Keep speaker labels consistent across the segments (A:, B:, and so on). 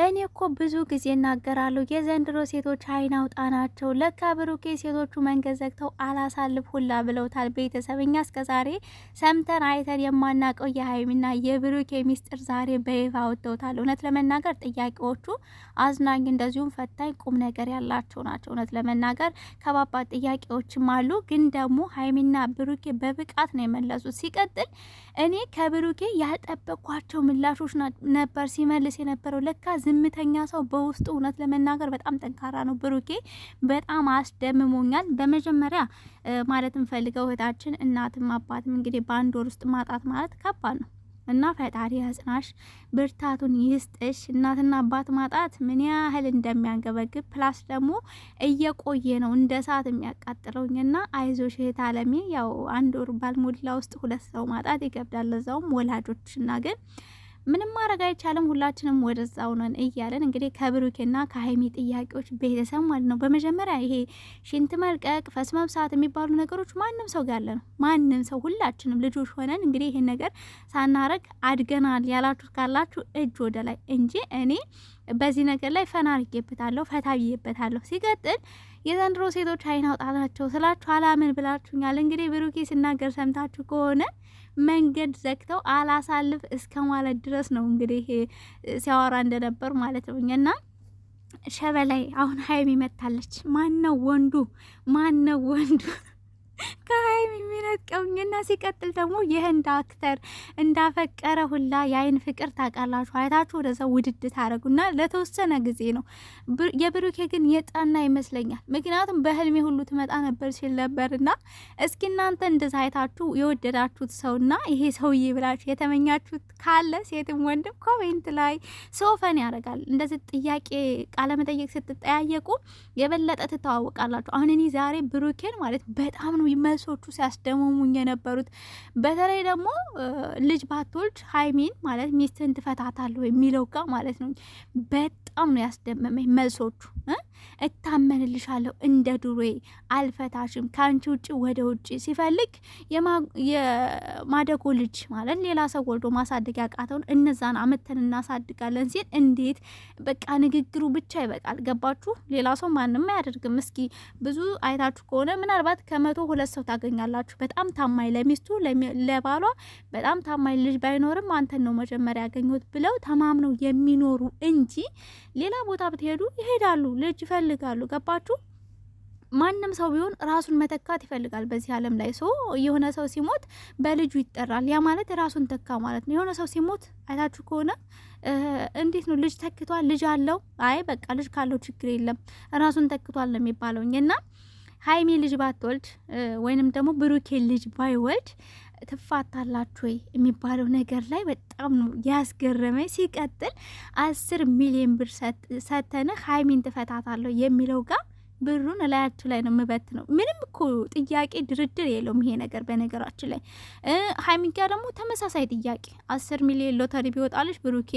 A: እኔ እኮ ብዙ ጊዜ እናገራለሁ የዘንድሮ ሴቶች አይን አውጣ ናቸው። ለካ ብሩኬ ሴቶቹ መንገድ ዘግተው አላሳልፍ ሁላ ብለውታል። ቤተሰብኛ እስከዛሬ ሰምተን አይተን የማናቀው የሀይሚና የብሩኬ ሚስጥር ዛሬ በይፋ አውጥተውታል። እውነት ለመናገር ጥያቄዎቹ አዝናኝ እንደዚሁም ፈታኝ ቁም ነገር ያላቸው ናቸው። እውነት ለመናገር ከባባድ ጥያቄዎችም አሉ፣ ግን ደግሞ ሀይሚና ብሩኬ በብቃት ነው የመለሱት። ሲቀጥል እኔ ከብሩኬ ያልጠበቅኳቸው ምላሾች ነበር ሲመልስ የነበረው። ለካ ዝምተኛ ሰው በውስጡ እውነት ለመናገር በጣም ጠንካራ ነው። ብሩኬ በጣም አስደምሞኛል። በመጀመሪያ ማለት እንፈልገው እህታችን እናትም አባትም እንግዲህ በአንድ ወር ውስጥ ማጣት ማለት ከባድ ነው እና ፈጣሪ ያጽናሽ፣ ብርታቱን ይስጥሽ። እናትና አባት ማጣት ምን ያህል እንደሚያንገበግብ ፕላስ ደግሞ እየቆየ ነው እንደ ሰዓት የሚያቃጥለውኝና አይዞሽ እህት አለሜ። ያው አንድ ወር ባልሞላ ውስጥ ሁለት ሰው ማጣት ይከብዳል፣ ለዛውም ወላጆችና ግን ምንም ማድረግ አይቻልም። ሁላችንም ወደዛው ነን እያለን እንግዲህ ከብሩኬና ከሀይሚ ጥያቄዎች ቤተሰብ ማለት ነው። በመጀመሪያ ይሄ ሽንት መልቀቅ፣ ፈስ መብሳት የሚባሉ ነገሮች ማንም ሰው ጋር ነው። ማንም ሰው ሁላችንም ልጆች ሆነን እንግዲህ ይሄን ነገር ሳናረግ አድገናል ያላችሁ ካላችሁ እጅ ወደ ላይ እንጂ እኔ በዚህ ነገር ላይ ፈና አርጌበታለሁ፣ ፈታ ብዬበታለሁ። ሲቀጥል የዘንድሮ ሴቶች አይን አውጣታቸው ስላችሁ አላምን ብላችሁኛል። እንግዲህ ብሩኬ ሲናገር ሰምታችሁ ከሆነ መንገድ ዘግተው አላሳልፍ እስከ ማለት ድረስ ነው እንግዲህ ሲያወራ እንደነበር ማለት ነው። እና ሸበላይ አሁን ሀይሚ መታለች። ማነው ወንዱ? ማነው ወንዱ ከሀይሚ የሚነጥቀውኝና ሲቀጥል ደግሞ የህንድ አክተር እንዳፈቀረ ሁላ የአይን ፍቅር ታውቃላችሁ። አይታችሁ ወደዛ ውድድ ታደረጉና ለተወሰነ ጊዜ ነው። የብሩኬ ግን የጠና ይመስለኛል። ምክንያቱም በህልሜ ሁሉ ትመጣ ነበር ሲል ነበርና እስኪ እናንተ እንደዛ አይታችሁ የወደዳችሁት ሰውና ይሄ ሰውዬ ብላችሁ የተመኛችሁት ካለ ሴትም ወንድም ኮሜንት ላይ ሶፈን ያደርጋል። እንደዚህ ጥያቄ ቃለመጠየቅ ስትጠያየቁ የበለጠ ትተዋወቃላችሁ። አሁን እኔ ዛሬ ብሩኬን ማለት በጣም ነው መልሶቹ ሲያስደምሙኝ የነበሩት። በተለይ ደግሞ ልጅ ባትወልድ ሀይሚን ማለት ሚስትን ትፈታታለህ የሚለው ጋር ማለት ነው በጣም ነው ያስደመመኝ መልሶቹ። እታመንልሻለሁ እንደ ዱሬ አልፈታሽም፣ ከአንቺ ውጭ ወደ ውጭ ሲፈልግ የማደጎ ልጅ ማለት ሌላ ሰው ወልዶ ማሳደግ ያቃተውን እነዛን አመተን እናሳድጋለን ሲል እንዴት በቃ ንግግሩ ብቻ ይበቃል። ገባችሁ? ሌላ ሰው ማንም አያደርግም። እስኪ ብዙ አይታችሁ ከሆነ ምናልባት ከመቶ ሁለት ሰው ታገኛላችሁ በጣም ታማኝ ለሚስቱ ለባሏ በጣም ታማኝ ልጅ ባይኖርም አንተን ነው መጀመሪያ ያገኙት ብለው ተማምነው የሚኖሩ እንጂ ሌላ ቦታ ብትሄዱ ይሄዳሉ፣ ልጅ ይፈልጋሉ። ገባችሁ? ማንም ሰው ቢሆን ራሱን መተካት ይፈልጋል በዚህ ዓለም ላይ። ሰው የሆነ ሰው ሲሞት በልጁ ይጠራል። ያ ማለት ራሱን ተካ ማለት ነው። የሆነ ሰው ሲሞት አይታችሁ ከሆነ እንዴት ነው ልጅ ተክቷል፣ ልጅ አለው፣ አይ በቃ ልጅ ካለው ችግር የለም ራሱን ተክቷል ነው የሚባለውና ሀይሚ ልጅ ባትወልድ ወይንም ደግሞ ብሩኬ ልጅ ባይወልድ ትፋታላችሁ ወይ የሚባለው ነገር ላይ በጣም ነው ያስገረመኝ። ሲቀጥል 10 ሚሊዮን ብር ሰተነ ሀይሚን ትፈታታለሁ የሚለው ጋር ብሩን ላያችሁ ላይ ነው ምበት ነው። ምንም እኮ ጥያቄ ድርድር የለውም ይሄ ነገር። በነገራችን ላይ ሀይሚጋ ደግሞ ተመሳሳይ ጥያቄ 10 ሚሊዮን ሎተሪ ቢወጣልሽ ብሩኬ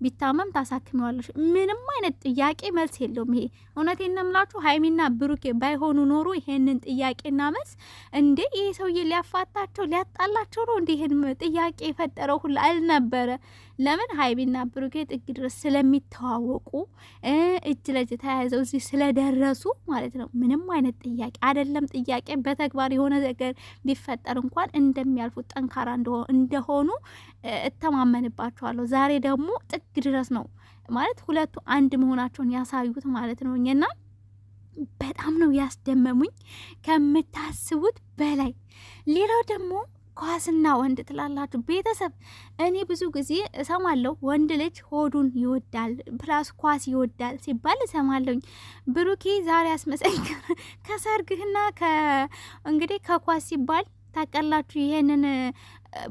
A: ቢታመም ታሳክሚዋለሽ። ምንም አይነት ጥያቄ መልስ የለውም ይሄ። እውነቴን ነው የምላችሁ ሀይሚና ብሩኬ ባይሆኑ ኖሮ ይሄንን ጥያቄና መልስ እንዴ ይሄ ሰውዬ ሊያፋታቸው ሊያጣላቸው ነው እንዴ ይሄን ጥያቄ የፈጠረው ሁሉ አልነበረ። ለምን ሀይሚና ብሩኬ ጥግ ድረስ ስለሚተዋወቁ እጅ ለእጅ ተያይዘው እዚህ ስለደረሱ ማለት ነው። ምንም አይነት ጥያቄ አይደለም ጥያቄ በተግባር የሆነ ነገር ቢፈጠር እንኳን እንደሚያልፉት ጠንካራ እንደሆኑ እተማመንባቸዋለሁ። ዛሬ ደግሞ ጥግ ድረስ ነው ማለት ሁለቱ አንድ መሆናቸውን ያሳዩት ማለት ነው። እና በጣም ነው ያስደመሙኝ ከምታስቡት በላይ። ሌላው ደግሞ ኳስና ወንድ ትላላችሁ ቤተሰብ። እኔ ብዙ ጊዜ እሰማለሁ ወንድ ልጅ ሆዱን ይወዳል ፕላስ ኳስ ይወዳል ሲባል እሰማለሁኝ። ብሩኬ ዛሬ አስመሰከረ ከሰርግህና እንግዲህ ከኳስ ሲባል ታቀላችሁ ይሄንን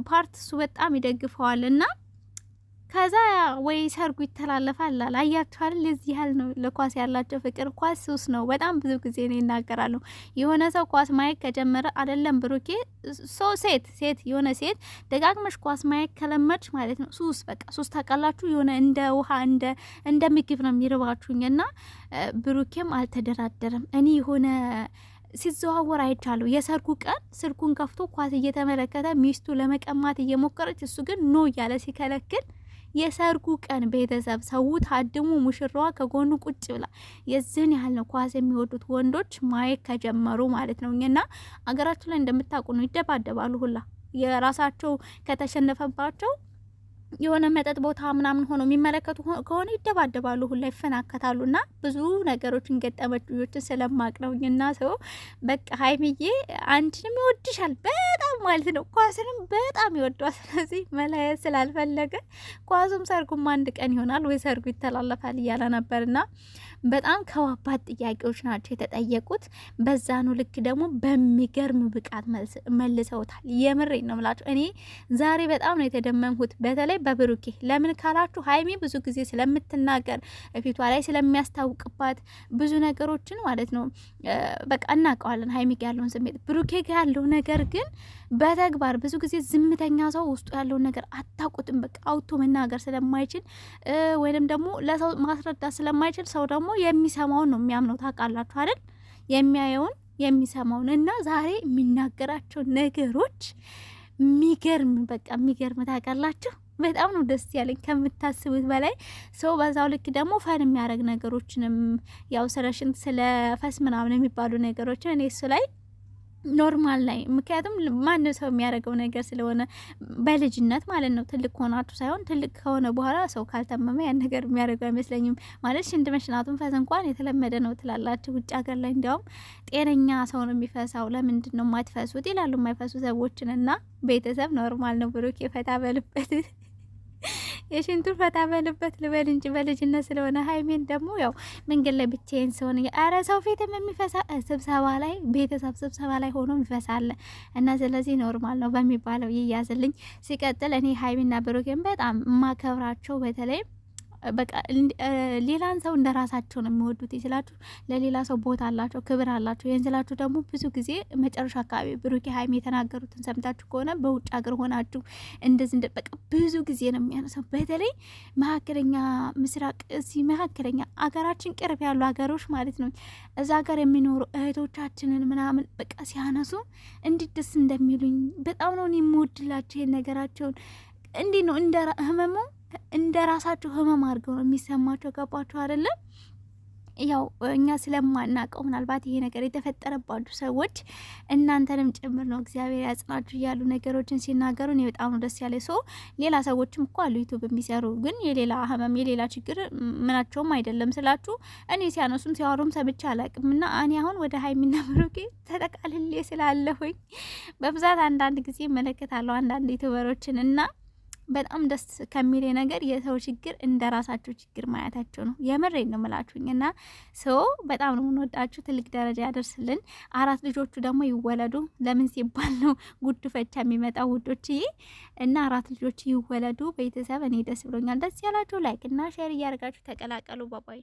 A: ፓርት እሱ በጣም ይደግፈዋል እና ከዛ ወይ ሰርጉ ይተላለፋል አያችኋል። ለዚህ ያህል ነው ለኳስ ያላቸው ፍቅር። ኳስ ሱስ ነው። በጣም ብዙ ጊዜ ነው ይናገራሉ። የሆነ ሰው ኳስ ማየት ከጀመረ አይደለም ብሩኬ ሴት የሆነ ሴት ደጋግመሽ ኳስ ማየት ከለመድሽ ማለት ነው ሱስ በቃ ሱስ ታውቃላችሁ። የሆነ እንደ ውሃ እንደ ምግብ ነው የሚርባችሁኝና ብሩኬም አልተደራደረም። እኔ የሆነ ሲዘዋወር አይቻለሁ። የሰርጉ ቀን ስልኩን ከፍቶ ኳስ እየተመለከተ ሚስቱ ለመቀማት እየሞከረች እሱ ግን ኖ እያለ ሲከለክል የሰርጉ ቀን ቤተሰብ ሰው ታድሙ ሙሽራዋ ከጎኑ ቁጭ ብላ የዚህን ያህል ነው ኳስ የሚወዱት ወንዶች ማየት ከጀመሩ ማለት ነው። እና አገራችን ላይ እንደምታውቁ ነው ይደባደባሉ ሁላ የራሳቸው ከተሸነፈባቸው የሆነ መጠጥ ቦታ ምናምን ሆኖ የሚመለከቱ ከሆነ ይደባደባሉ ሁላ ይፈናከታሉ። እና ብዙ ነገሮችን ገጠመኞችን ስለማቅ ነው። እና ሰው በቃ ሀይሚዬ አንቺንም ይወድሻል በጣም ማለት ነው። ኳስንም በጣም ይወዷል። ስለዚህ መለያየት ስላልፈለገ ኳሱም ሰርጉም አንድ ቀን ይሆናል ወይ ሰርጉ ይተላለፋል እያለ ነበርና በጣም ከባድ ጥያቄዎች ናቸው የተጠየቁት። በዛኑ ልክ ደግሞ በሚገርም ብቃት መልሰውታል። የምሬን ነው የምላቸው። እኔ ዛሬ በጣም ነው የተደመምኩት በተለይ በብሩኬ። ለምን ካላችሁ ሀይሚ ብዙ ጊዜ ስለምትናገር ፊቷ ላይ ስለሚያስታውቅባት ብዙ ነገሮችን ማለት ነው በቃ እናውቀዋለን ሀይሚ ጋ ያለውን ስሜት። ብሩኬ ጋ ያለው ነገር ግን በተግባር ብዙ ጊዜ ዝምተኛ ሰው ውስጡ ያለውን ነገር አታውቁትም። በቃ አውቶ መናገር ስለማይችል ወይንም ደግሞ ለሰው ማስረዳት ስለማይችል ሰው ደግሞ የሚሰማውን ነው የሚያምነው። ታውቃላችሁ አይደል? የሚያየውን የሚሰማውን እና ዛሬ የሚናገራቸው ነገሮች የሚገርም በቃ የሚገርም ታውቃላችሁ። በጣም ነው ደስ ያለኝ ከምታስቡት በላይ። ሰው በዛው ልክ ደግሞ ፈን የሚያደርግ ነገሮችንም ያው ስለ ሽንት ስለ ፈስ ምናምን የሚባሉ ነገሮችን እኔ እሱ ላይ ኖርማል ላይ ምክንያቱም ማንም ሰው የሚያደርገው ነገር ስለሆነ በልጅነት ማለት ነው። ትልቅ ሆናችሁ ሳይሆን ትልቅ ከሆነ በኋላ ሰው ካልተመመ ያን ነገር የሚያደርገው አይመስለኝም። ማለት ሽንት መሽናቱን ፈስ እንኳን የተለመደ ነው ትላላችሁ ውጭ ሀገር ላይ እንዲያውም ጤነኛ ሰው ነው የሚፈሳው። ለምንድን ነው የማትፈሱት ይላሉ የማይፈሱ ሰዎችን። እና ቤተሰብ ኖርማል ነው። ብሩክ የፈታ በልበት የሽንቱን ፈታ በልበት ልበል እንጂ በልጅነት ስለሆነ። ሀይሜን ደግሞ ያው መንገድ ላይ ብቻዬን ሲሆን አረ ሰው ፊትም የሚፈሳ ስብሰባ ላይ ቤተሰብ ስብሰባ ላይ ሆኖ ይፈሳል። እና ስለዚህ ኖርማል ነው በሚባለው ይያዝልኝ። ሲቀጥል እኔ ሀይሜና ብሩኬን በጣም ማከብራቸው በተለይ በቃ ሌላን ሰው እንደ ራሳቸው ነው የሚወዱት ይስላችሁ። ለሌላ ሰው ቦታ አላቸው፣ ክብር አላቸው። ይህን ስላችሁ ደግሞ ብዙ ጊዜ መጨረሻ አካባቢ ብሩኬ ሀይሚ የተናገሩትን ሰምታችሁ ከሆነ በውጭ ሀገር ሆናችሁ እንደዚህ በቃ ብዙ ጊዜ ነው የሚያነሳው። በተለይ መካከለኛ ምስራቅ እዚህ መካከለኛ አገራችን ቅርብ ያሉ ሀገሮች ማለት ነው እዛ ሀገር የሚኖሩ እህቶቻችንን ምናምን በቃ ሲያነሱ እንዴት ደስ እንደሚሉኝ በጣም ነው የምወድላቸው። ይሄን ነገራቸውን እንዲህ ነው እንደ ህመሙ እንደ ራሳቸው ህመም አድርገው ነው የሚሰማቸው። ገባችሁ አይደለም? ያው እኛ ስለማናቀው ምናልባት ይሄ ነገር የተፈጠረባችሁ ሰዎች እናንተንም ጭምር ነው እግዚአብሔር ያጽናችሁ እያሉ ነገሮችን ሲናገሩ እኔ በጣም ነው ደስ ያለ። ሰው ሌላ ሰዎችም እኮ አሉ ዩቲዩብ የሚሰሩ ግን የሌላ ህመም የሌላ ችግር ምናቸውም አይደለም ስላችሁ እኔ ሲያነሱም ሲያወሩም ሰምቼ አላቅም። እና እኔ አሁን ወደ ሀይሚና ብሩኬ ተጠቃልሌ ስላለሁኝ በብዛት አንዳንድ ጊዜ እመለከታለሁ አንዳንድ ዩቲዩበሮችን እና በጣም ደስ ከሚል ነገር የሰው ችግር እንደ ራሳቸው ችግር ማየታቸው ነው። የምሬን ነው ምላችሁኝ። እና ሰው በጣም ነው የምንወዳችሁ። ትልቅ ደረጃ ያደርስልን። 4 ልጆቹ ደግሞ ይወለዱ። ለምን ሲባል ነው ጉድ ፈቻ የሚመጣው ውዶችዬ። እና 4 ልጆች ይወለዱ። ቤተሰብ እኔ ደስ ብሎኛል። ደስ ያላችሁ ላይክ እና ሼር እያደርጋችሁ ተቀላቀሉ። ባባይ